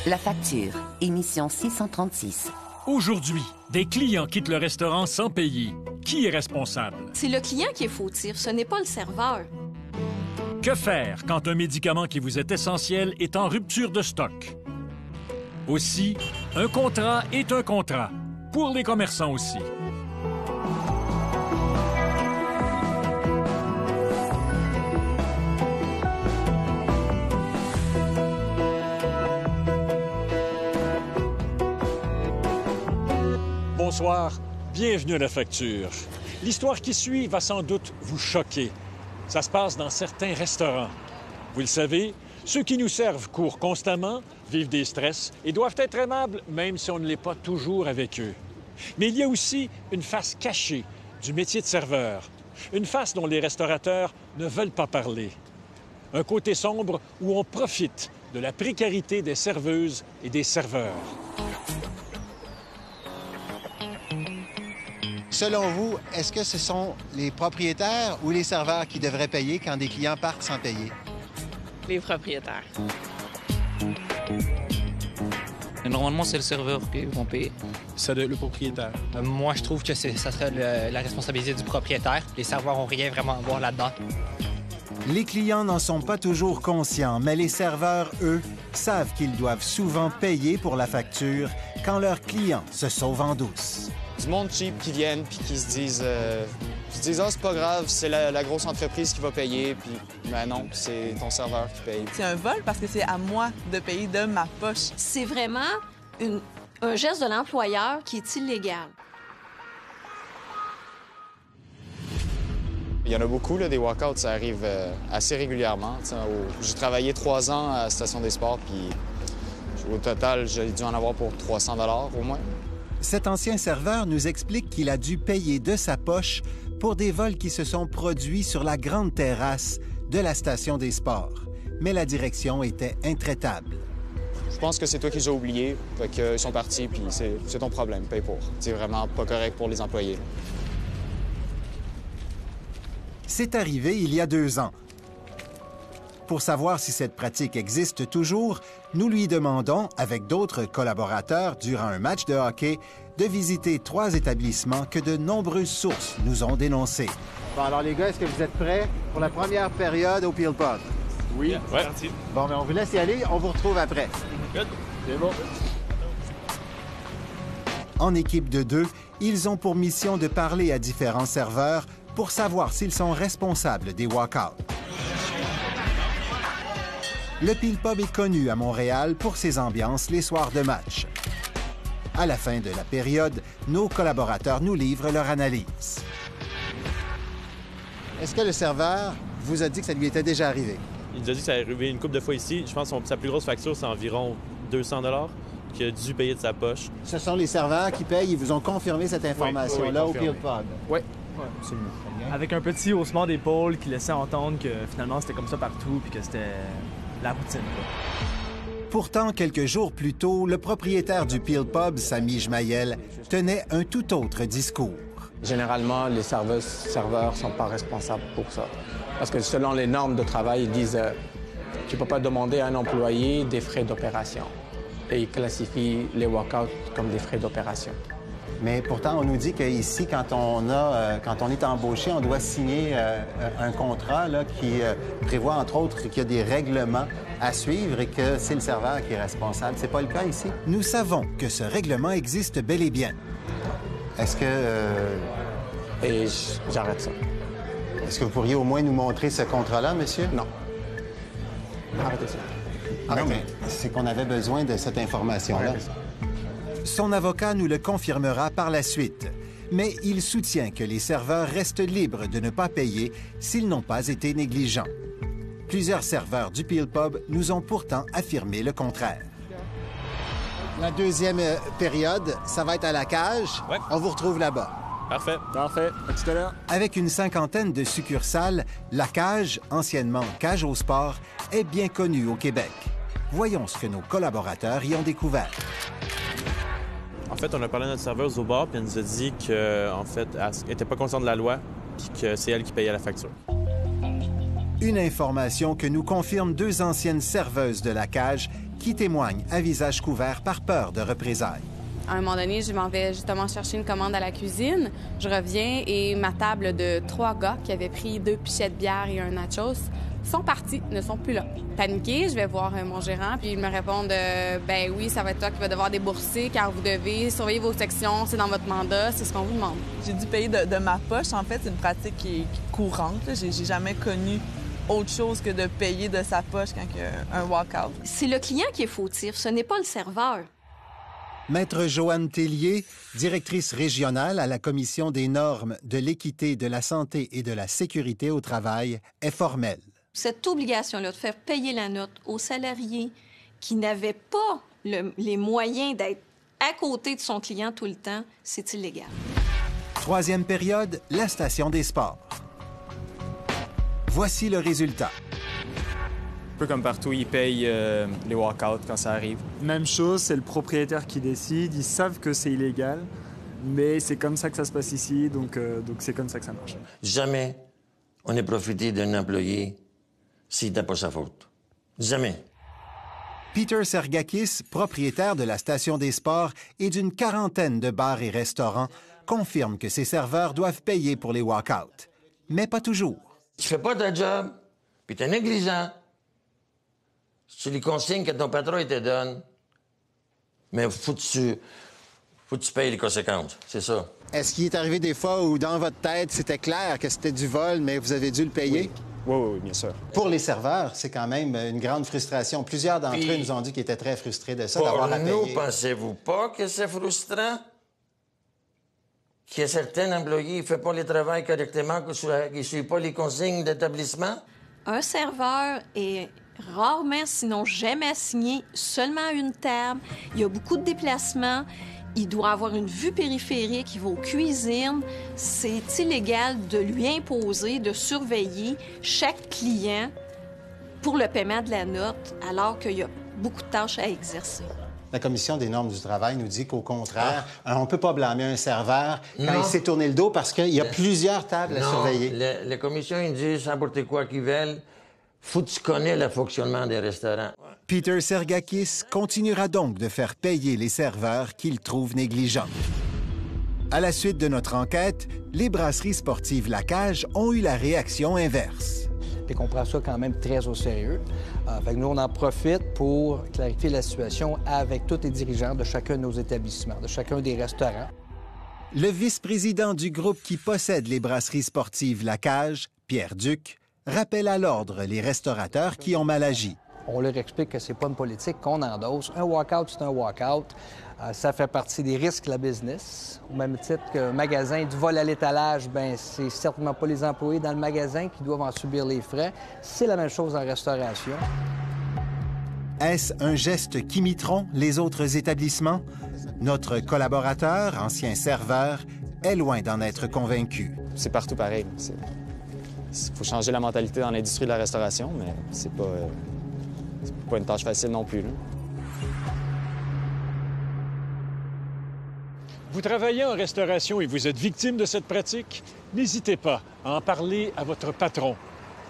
La facture, émission 636. Aujourd'hui, des clients quittent le restaurant sans payer. Qui est responsable? C'est le client qui est fautif, ce n'est pas le serveur. Que faire quand un médicament qui vous est essentiel est en rupture de stock? Aussi, un contrat est un contrat, pour les commerçants aussi. Bonsoir, bienvenue à La Facture. L'histoire qui suit va sans doute vous choquer. Ça se passe dans certains restaurants. Vous le savez, ceux qui nous servent courent constamment, vivent des stress et doivent être aimables, même si on ne l'est pas toujours avec eux. Mais il y a aussi une face cachée du métier de serveur, une face dont les restaurateurs ne veulent pas parler. Un côté sombre où on profite de la précarité des serveuses et des serveurs. Selon vous, est-ce que ce sont les propriétaires ou les serveurs qui devraient payer quand des clients partent sans payer? Les propriétaires. Normalement, c'est le serveur qui vont payer. Ça doit être le propriétaire. Moi, je trouve que ça serait la responsabilité du propriétaire. Les serveurs n'ont rien vraiment à voir là-dedans. Les clients n'en sont pas toujours conscients, mais les serveurs, eux, savent qu'ils doivent souvent payer pour la facture quand leurs clients se sauvent en douce. Du monde cheap qui viennent puis qui se disent ah, c'est pas grave, c'est la grosse entreprise qui va payer, puis ben non, c'est ton serveur qui paye. C'est un vol parce que c'est à moi de payer de ma poche. C'est vraiment un geste de l'employeur qui est illégal. Il y en a beaucoup, là, des walkouts, ça arrive assez régulièrement. J'ai travaillé 3 ans à la Station des Sports, puis au total, j'ai dû en avoir pour 300 $ au moins. Cet ancien serveur nous explique qu'il a dû payer de sa poche pour des vols qui se sont produits sur la grande terrasse de la Station des Sports. Mais la direction était intraitable. Je pense que c'est toi qui les as oubliés, fait qu'ils sont partis, puis c'est ton problème, paye pour. C'est vraiment pas correct pour les employés. C'est arrivé il y a 2 ans. Pour savoir si cette pratique existe toujours, nous lui demandons, avec d'autres collaborateurs durant un match de hockey, de visiter 3 établissements que de nombreuses sources nous ont dénoncés. Bon, alors les gars, est-ce que vous êtes prêts pour la première période au Peel Pub? Oui, ouais. Bon, mais on vous laisse y aller, on vous retrouve après. Good. C'est bon. En équipe de 2, ils ont pour mission de parler à différents serveurs pour savoir s'ils sont responsables des walkouts. Le Peel Pub est connu à Montréal pour ses ambiances les soirs de match. À la fin de la période, nos collaborateurs nous livrent leur analyse. Est-ce que le serveur vous a dit que ça lui était déjà arrivé? Il nous a dit que ça est arrivé une couple de fois ici. Je pense que sa plus grosse facture, c'est environ 200 $ qu'il a dû payer de sa poche. Ce sont les serveurs qui payent. Ils vous ont confirmé cette information-là au Peel Pub? Oui, absolument. Avec un petit haussement d'épaule qui laissait entendre que finalement c'était comme ça partout puis que c'était la routine. Pourtant, quelques jours plus tôt, le propriétaire du Peel Pub, Samy Jmaïel, tenait un tout autre discours. Généralement, les serveurs ne sont pas responsables pour ça. Parce que selon les normes de travail, ils disent tu ne peux pas demander à un employé des frais d'opération. Et ils classifient les walkouts comme des frais d'opération. Mais pourtant, on nous dit qu'ici, quand on est embauché, on doit signer un contrat là, qui prévoit, entre autres, qu'il y a des règlements à suivre et que c'est le serveur qui est responsable. C'est pas le cas ici? Nous savons que ce règlement existe bel et bien. Est-ce que... Et j'arrête ça. Est-ce que vous pourriez au moins nous montrer ce contrat-là, monsieur? Non. Arrêtez ça. Non, mais c'est qu'on avait besoin de cette information-là. Son avocat nous le confirmera par la suite. Mais il soutient que les serveurs restent libres de ne pas payer s'ils n'ont pas été négligents. Plusieurs serveurs du Peel Pub nous ont pourtant affirmé le contraire. La deuxième période, ça va être à la cage. Ouais. On vous retrouve là-bas. Parfait. Parfait. À tout à l'heure. Avec une 50aine de succursales, la cage, anciennement Cage au Sport, est bien connue au Québec. Voyons ce que nos collaborateurs y ont découvert. En fait, on a parlé à notre serveuse au bar, puis elle nous a dit qu'en fait, elle n'était pas consciente de la loi, puis que c'est elle qui payait la facture. Une information que nous confirment 2 anciennes serveuses de la cage qui témoignent à visage couvert par peur de représailles. À un moment donné, je m'en vais justement chercher une commande à la cuisine. Je reviens et ma table de 3 gars qui avaient pris 2 pichets de bière et un nachos sont partis, ne sont plus là. Paniquée, je vais voir mon gérant, puis il me répond ben oui, ça va être toi qui va devoir débourser car vous devez surveiller vos sections, c'est dans votre mandat, c'est ce qu'on vous demande. J'ai dû payer de ma poche. En fait, c'est une pratique qui est courante. J'ai jamais connu autre chose que de payer de sa poche quand il y a un walk-out. C'est le client qui est fautif, ce n'est pas le serveur. Maître Joanne Tellier, directrice régionale à la Commission des normes de l'équité, de la santé et de la sécurité au travail, est formelle. Cette obligation-là de faire payer la note aux salariés qui n'avaient pas les moyens d'être à côté de son client tout le temps, c'est illégal. Troisième période, la station des sports. Voici le résultat. Un peu comme partout, ils payent les walk-outs quand ça arrive. Même chose, c'est le propriétaire qui décide. Ils savent que c'est illégal, mais c'est comme ça que ça se passe ici, donc c'est comme ça que ça marche. Jamais on n'est profité d'un employé si c'était pas sa faute. Jamais. Peter Sergakis, propriétaire de la station des sports et d'une quarantaine de bars et restaurants, confirme que ses serveurs doivent payer pour les walk-outs. Mais pas toujours. Tu fais pas ta job, puis t'es négligent. Tu les consignes que ton patron te donne, mais faut que tu payes les conséquences, c'est ça. Est-ce qu'il est arrivé des fois où, dans votre tête, c'était clair que c'était du vol, mais vous avez dû le payer? Oui, bien sûr. Pour les serveurs, c'est quand même une grande frustration. Plusieurs d'entre eux nous ont dit qu'ils étaient très frustrés de ça, d'avoir à payer. Pour nous, pensez-vous pas que c'est frustrant? Qu'il y a certains employés qui ne font pas le travail correctement, qui ne suivent pas les consignes d'établissement? Un serveur est rarement, sinon jamais assigné seulement à une table. Il y a beaucoup de déplacements. Il doit avoir une vue périphérique, il va aux cuisines. C'est illégal de lui imposer, de surveiller chaque client pour le paiement de la note, alors qu'il y a beaucoup de tâches à exercer. La Commission des normes du travail nous dit qu'au contraire, on ne peut pas blâmer un serveur quand il s'est tourné le dos parce qu'il y a plusieurs tables à surveiller. La Commission, ils disent n'importe quoi qu'ils veulent. Faut que tu connais le fonctionnement des restaurants. Peter Sergakis continuera donc de faire payer les serveurs qu'il trouve négligents. À la suite de notre enquête, les brasseries sportives La Cage ont eu la réaction inverse. Et qu'on prend ça quand même très au sérieux. Fait que nous, on en profite pour clarifier la situation avec tous les dirigeants de chacun de nos établissements, de chacun des restaurants. Le vice-président du groupe qui possède les brasseries sportives La Cage, Pierre Duc, rappelle à l'ordre les restaurateurs qui ont mal agi. On leur explique que c'est pas une politique qu'on endosse. Un walk-out, c'est un walk-out. Ça fait partie des risques de la business. Au même titre qu'un magasin du vol à l'étalage, bien, c'est certainement pas les employés dans le magasin qui doivent en subir les frais. C'est la même chose en restauration. Est-ce un geste qu'imiteront les autres établissements? Notre collaborateur, ancien serveur, est loin d'en être convaincu. C'est partout pareil. Il faut changer la mentalité dans l'industrie de la restauration, mais c'est pas une tâche facile non plus. Là. Vous travaillez en restauration et vous êtes victime de cette pratique? N'hésitez pas à en parler à votre patron.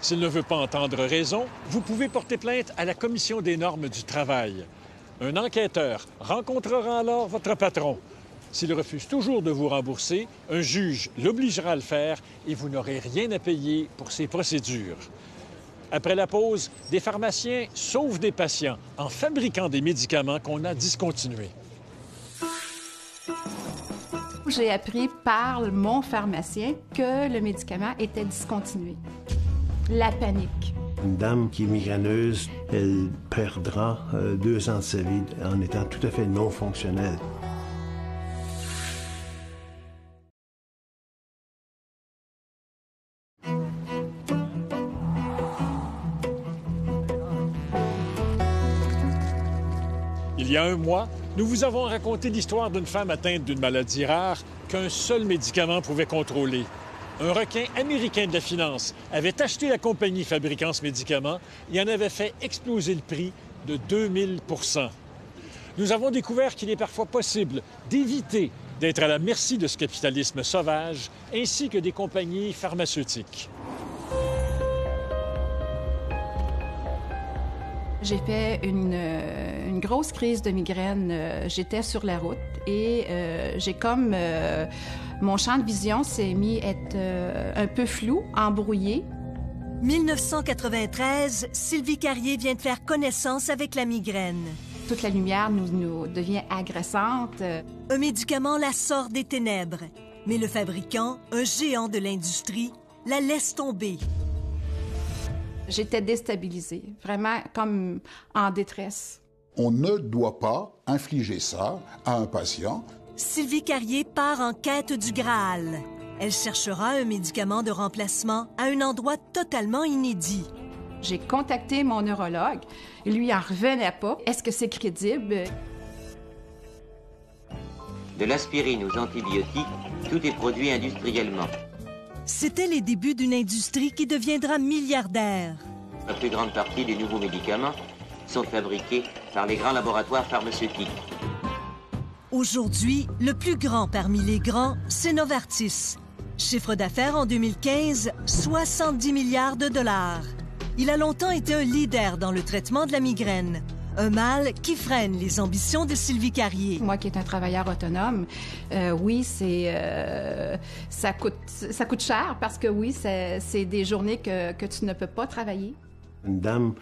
S'il ne veut pas entendre raison, vous pouvez porter plainte à la Commission des normes du travail. Un enquêteur rencontrera alors votre patron. S'il refuse toujours de vous rembourser, un juge l'obligera à le faire et vous n'aurez rien à payer pour ces procédures. Après la pause, des pharmaciens sauvent des patients en fabriquant des médicaments qu'on a discontinués. J'ai appris par mon pharmacien que le médicament était discontinué. La panique. Une dame qui est migraineuse, elle perdra 2 ans de sa vie en étant tout à fait non fonctionnelle. Il y a un mois, nous vous avons raconté l'histoire d'une femme atteinte d'une maladie rare qu'un seul médicament pouvait contrôler. Un requin américain de la finance avait acheté la compagnie fabriquant ce médicament et en avait fait exploser le prix de 2000 %. Nous avons découvert qu'il est parfois possible d'éviter d'être à la merci de ce capitalisme sauvage ainsi que des compagnies pharmaceutiques. J'ai fait une grosse crise de migraine. J'étais sur la route et j'ai comme... mon champ de vision s'est mis à être un peu flou, embrouillé. 1993, Sylvie Carrier vient de faire connaissance avec la migraine. Toute la lumière nous devient agressante. Un médicament la sort des ténèbres, mais le fabricant, un géant de l'industrie, la laisse tomber. J'étais déstabilisée, vraiment comme en détresse. On ne doit pas infliger ça à un patient. Sylvie Carrier part en quête du Graal. Elle cherchera un médicament de remplacement à un endroit totalement inédit. J'ai contacté mon neurologue. Lui, il en revenait pas. Est-ce que c'est crédible? De l'aspirine aux antibiotiques, tout est produit industriellement. C'était les débuts d'une industrie qui deviendra milliardaire. La plus grande partie des nouveaux médicaments sont fabriqués par les grands laboratoires pharmaceutiques. Aujourd'hui, le plus grand parmi les grands, c'est Novartis. Chiffre d'affaires en 2015, 70 milliards de dollars. Il a longtemps été un leader dans le traitement de la migraine. Un mal qui freine les ambitions de Sylvie Carrier. Moi qui est un travailleur autonome, oui, ça coûte cher parce que oui, c'est des journées que tu ne peux pas travailler. Une dame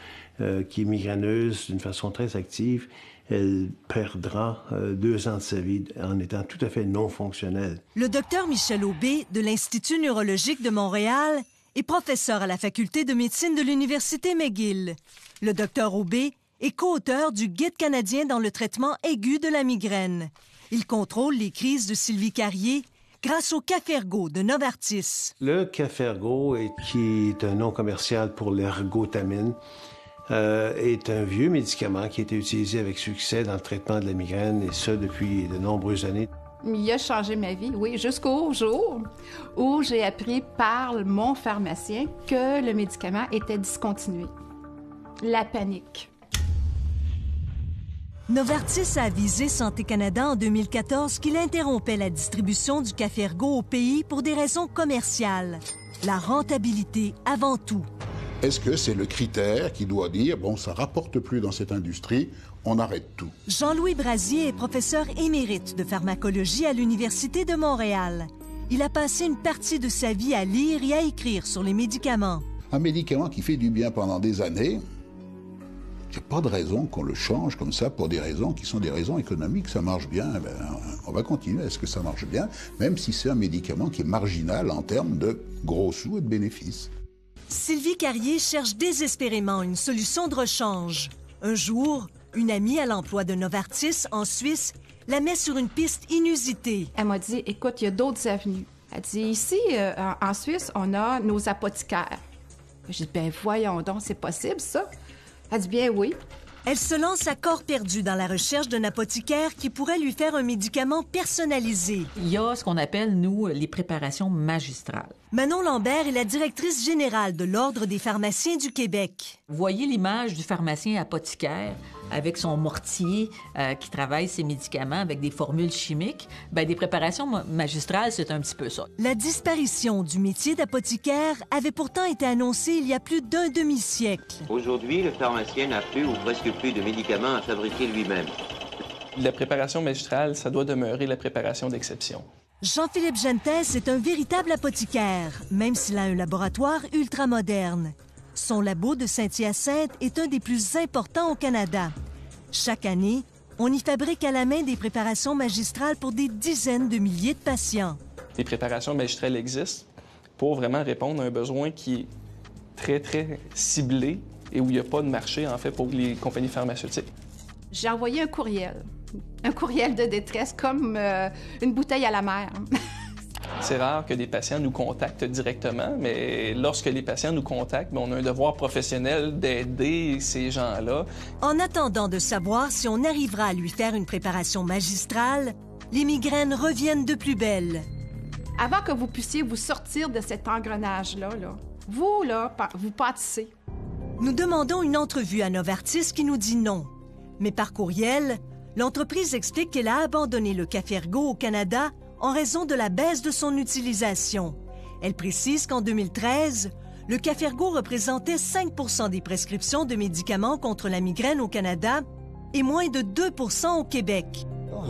qui est migraineuse d'une façon très active, elle perdra 2 ans de sa vie en étant tout à fait non fonctionnelle. Le docteur Michel Aubé de l'Institut neurologique de Montréal est professeur à la faculté de médecine de l'Université McGill. Le docteur Aubé est co-auteur du Guide canadien dans le traitement aigu de la migraine. Il contrôle les crises de Sylvie Carrier grâce au Café-Ergo de Novartis. Le Café-Ergo, qui est un nom commercial pour l'ergotamine, est un vieux médicament qui a été utilisé avec succès dans le traitement de la migraine, et ça depuis de nombreuses années. Il a changé ma vie, oui, jusqu'au jour où j'ai appris par mon pharmacien que le médicament était discontinué. La panique. Novartis a avisé Santé Canada en 2014 qu'il interrompait la distribution du Café-Ergo au pays pour des raisons commerciales. La rentabilité avant tout. Est-ce que c'est le critère qui doit dire, bon, ça rapporte plus dans cette industrie, on arrête tout? Jean-Louis Brasier est professeur émérite de pharmacologie à l'Université de Montréal. Il a passé une partie de sa vie à lire et à écrire sur les médicaments. Un médicament qui fait du bien pendant des années, il n'y a pas de raison qu'on le change comme ça pour des raisons qui sont des raisons économiques. Ça marche bien, on va continuer à ce que ça marche bien, même si c'est un médicament qui est marginal en termes de gros sous et de bénéfices. Sylvie Carrier cherche désespérément une solution de rechange. Un jour, une amie à l'emploi de Novartis en Suisse la met sur une piste inusitée. Elle m'a dit, écoute, il y a d'autres avenues. Elle dit, ici, en Suisse, on a nos apothicaires. J'ai dit, ben voyons donc, c'est possible ça? Elle dit, bien oui. Elle se lance à corps perdu dans la recherche d'un apothicaire qui pourrait lui faire un médicament personnalisé. Il y a ce qu'on appelle, nous, les préparations magistrales. Manon Lambert est la directrice générale de l'Ordre des pharmaciens du Québec. Vous voyez l'image du pharmacien apothicaire avec son mortier qui travaille ses médicaments avec des formules chimiques. Bien, des préparations magistrales, c'est un petit peu ça. La disparition du métier d'apothicaire avait pourtant été annoncée il y a plus d'un demi-siècle. Aujourd'hui, le pharmacien n'a plus ou presque plus de médicaments à fabriquer lui-même. La préparation magistrale, ça doit demeurer la préparation d'exception. Jean-Philippe Gentes est un véritable apothicaire, même s'il a un laboratoire ultramoderne. Son labo de Saint-Hyacinthe est un des plus importants au Canada. Chaque année, on y fabrique à la main des préparations magistrales pour des dizaines de milliers de patients. Les préparations magistrales existent pour vraiment répondre à un besoin qui est très, très ciblé et où il n'y a pas de marché, en fait, pour les compagnies pharmaceutiques. J'ai envoyé un courriel de détresse comme une bouteille à la mer. C'est rare que des patients nous contactent directement, mais lorsque les patients nous contactent, on a un devoir professionnel d'aider ces gens-là. En attendant de savoir si on arrivera à lui faire une préparation magistrale, les migraines reviennent de plus belle. Avant que vous puissiez vous sortir de cet engrenage-là, vous pâtissez. Nous demandons une entrevue à Novartis qui nous dit non. Mais par courriel, l'entreprise explique qu'elle a abandonné le Café-Ergo au Canada en raison de la baisse de son utilisation. Elle précise qu'en 2013, le Café-Ergo représentait 5 des prescriptions de médicaments contre la migraine au Canada et moins de 2 au Québec.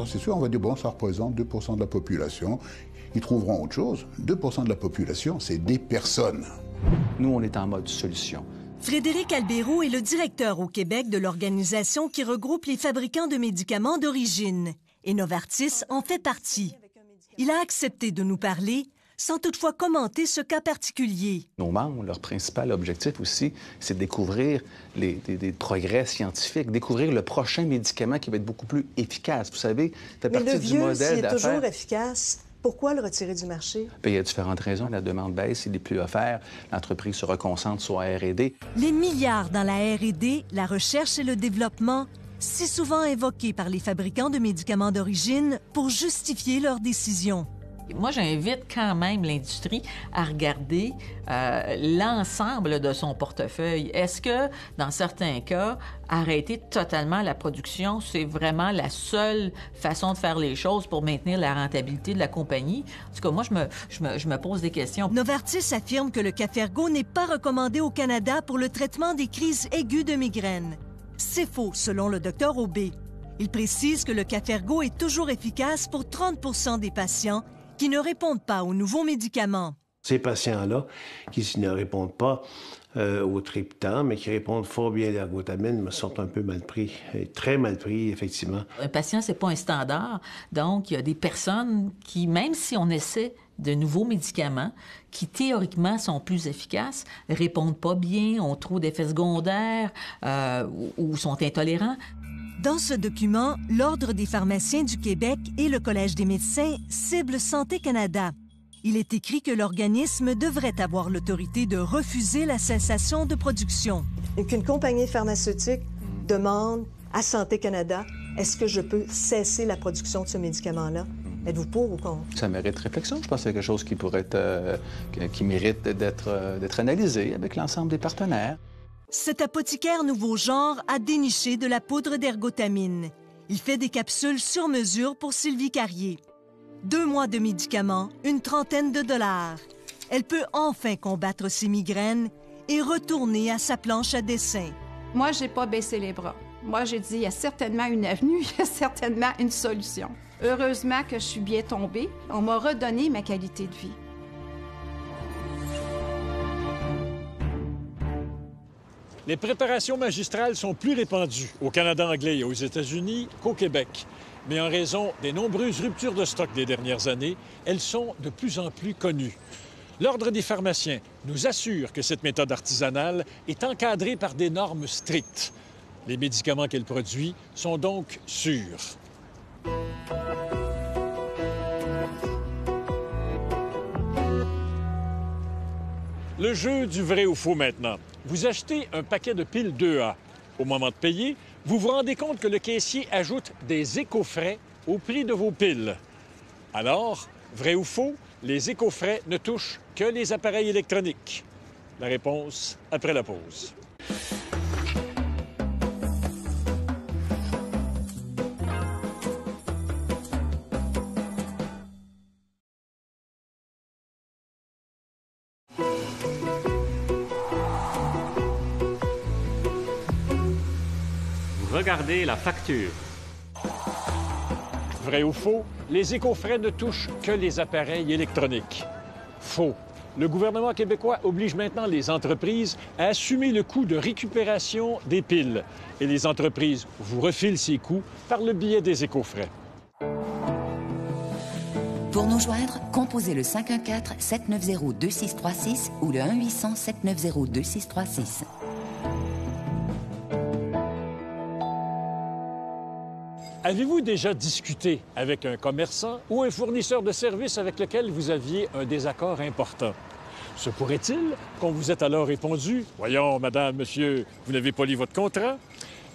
C'est sûr, on va dire, bon, ça représente 2 de la population. Ils trouveront autre chose. 2 de la population, c'est des personnes. Nous, on est en mode solution. Frédéric Albérault est le directeur au Québec de l'organisation qui regroupe les fabricants de médicaments d'origine. Et Novartis en fait partie. Il a accepté de nous parler sans toutefois commenter ce cas particulier. Nos membres, leur principal objectif aussi, c'est de découvrir des progrès scientifiques, découvrir le prochain médicament qui va être beaucoup plus efficace. Vous savez, c'est partie du modèle d'affaires. Mais le vieux, s'il est toujours efficace, pourquoi le retirer du marché? Bien, il y a différentes raisons. La demande baisse, il n'est plus offert. L'entreprise se reconcentre sur la R&D. Les milliards dans la R&D, la recherche et le développement, si souvent invoqués par les fabricants de médicaments d'origine pour justifier leurs décisions. Moi, j'invite quand même l'industrie à regarder l'ensemble de son portefeuille. Est-ce que, dans certains cas, arrêter totalement la production, c'est vraiment la seule façon de faire les choses pour maintenir la rentabilité de la compagnie? En tout cas, moi, je me pose des questions. Novartis affirme que le Café-Ergo n'est pas recommandé au Canada pour le traitement des crises aiguës de migraine. C'est faux, selon le Dr Aubé. Il précise que le Café-Ergo est toujours efficace pour 30 des patients qui ne répondent pas aux nouveaux médicaments. Ces patients-là, qui ne répondent pas au triptan, mais qui répondent fort bien à l'ergotamine, me sont un peu mal pris, très mal pris, effectivement. Un patient, c'est pas un standard. Donc, il y a des personnes qui, même si on essaie de nouveaux médicaments, qui théoriquement sont plus efficaces, répondent pas bien, ont trop d'effets secondaires ou sont intolérants. Dans ce document, l'Ordre des pharmaciens du Québec et le Collège des médecins ciblent Santé Canada. Il est écrit que l'organisme devrait avoir l'autorité de refuser la cessation de production. Et qu'une compagnie pharmaceutique demande à Santé Canada, est-ce que je peux cesser la production de ce médicament-là? Êtes-vous pour ou contre? Ça mérite réflexion. Je pense que c'est quelque chose qui pourrait être, qui mérite d'être analysé avec l'ensemble des partenaires. Cet apothicaire nouveau genre a déniché de la poudre d'ergotamine. Il fait des capsules sur mesure pour Sylvie Carrier. 2 mois de médicaments, une trentaine de $. Elle peut enfin combattre ses migraines et retourner à sa planche à dessin. Moi, j'ai pas baissé les bras. Moi, j'ai dit, il y a certainement une avenue, il y a certainement une solution. Heureusement que je suis bien tombée. On m'a redonné ma qualité de vie. Les préparations magistrales sont plus répandues au Canada anglais et aux États-Unis qu'au Québec. Mais en raison des nombreuses ruptures de stock des dernières années, elles sont de plus en plus connues. L'Ordre des pharmaciens nous assure que cette méthode artisanale est encadrée par des normes strictes. Les médicaments qu'elle produit sont donc sûrs. Le jeu du vrai ou faux maintenant. Vous achetez un paquet de piles 2A. Au moment de payer, vous vous rendez compte que le caissier ajoute des écofrais au prix de vos piles. Alors, vrai ou faux, les écofrais ne touchent que les appareils électroniques. La réponse après la pause. Regardez la facture. Vrai ou faux, les écofrais ne touchent que les appareils électroniques. Faux. Le gouvernement québécois oblige maintenant les entreprises à assumer le coût de récupération des piles. Et les entreprises vous refilent ces coûts par le biais des écofrais. Pour nous joindre, composez le 514-790-2636 ou le 1-800-790-2636. Avez-vous déjà discuté avec un commerçant ou un fournisseur de services avec lequel vous aviez un désaccord important? Se pourrait-il qu'on vous ait alors répondu « Voyons, madame, monsieur, vous n'avez pas lu votre contrat? »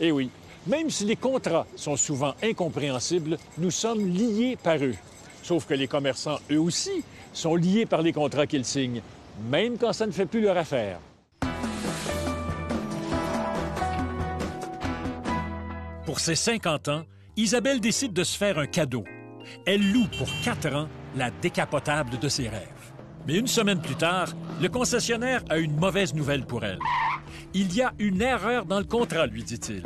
Eh oui, même si les contrats sont souvent incompréhensibles, nous sommes liés par eux. Sauf que les commerçants, eux aussi, sont liés par les contrats qu'ils signent, même quand ça ne fait plus leur affaire. Pour ses 50 ans, Isabelle décide de se faire un cadeau. Elle loue pour 4 ans la décapotable de ses rêves. Mais une semaine plus tard, le concessionnaire a une mauvaise nouvelle pour elle. Il y a une erreur dans le contrat, lui dit-il.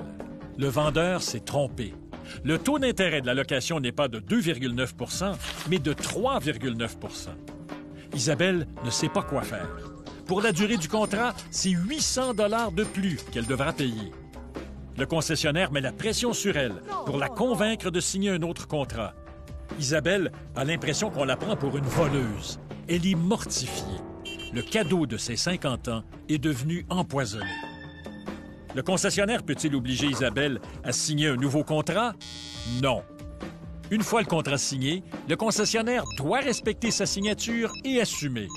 Le vendeur s'est trompé. Le taux d'intérêt de la location n'est pas de 2,9 %, mais de 3,9 %. Isabelle ne sait pas quoi faire. Pour la durée du contrat, c'est 800 $ de plus qu'elle devra payer. Le concessionnaire met la pression sur elle pour la convaincre de signer un autre contrat. Isabelle a l'impression qu'on la prend pour une voleuse. Elle est mortifiée. Le cadeau de ses 50 ans est devenu empoisonné. Le concessionnaire peut-il obliger Isabelle à signer un nouveau contrat? Non. Une fois le contrat signé, le concessionnaire doit respecter sa signature et assumer.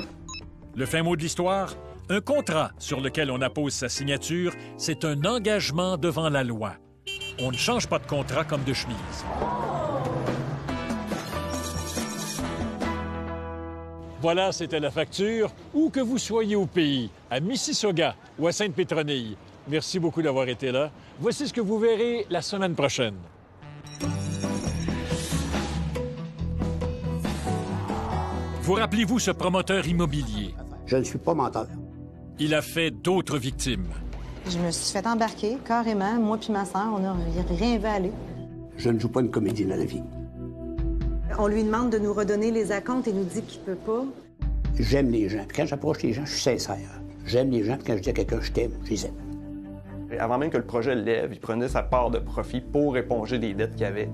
Le fin mot de l'histoire, un contrat sur lequel on appose sa signature, c'est un engagement devant la loi. On ne change pas de contrat comme de chemise. Voilà, c'était La Facture, où que vous soyez au pays, à Mississauga ou à Sainte-Pétronille. Merci beaucoup d'avoir été là. Voici ce que vous verrez la semaine prochaine. Vous rappelez-vous ce promoteur immobilier? Je ne suis pas menteur. Il a fait d'autres victimes. Je me suis fait embarquer, carrément. Moi puis ma sœur, on n'a rien vu aller. Je ne joue pas une comédie dans la vie. On lui demande de nous redonner les acomptes et nous dit qu'il peut pas. J'aime les gens. Puis quand j'approche les gens, je suis sincère. J'aime les gens. Puis quand je dis à quelqu'un je t'aime, je les aime. Avant même que le projet lève, il prenait sa part de profit pour éponger les dettes qu'il avait.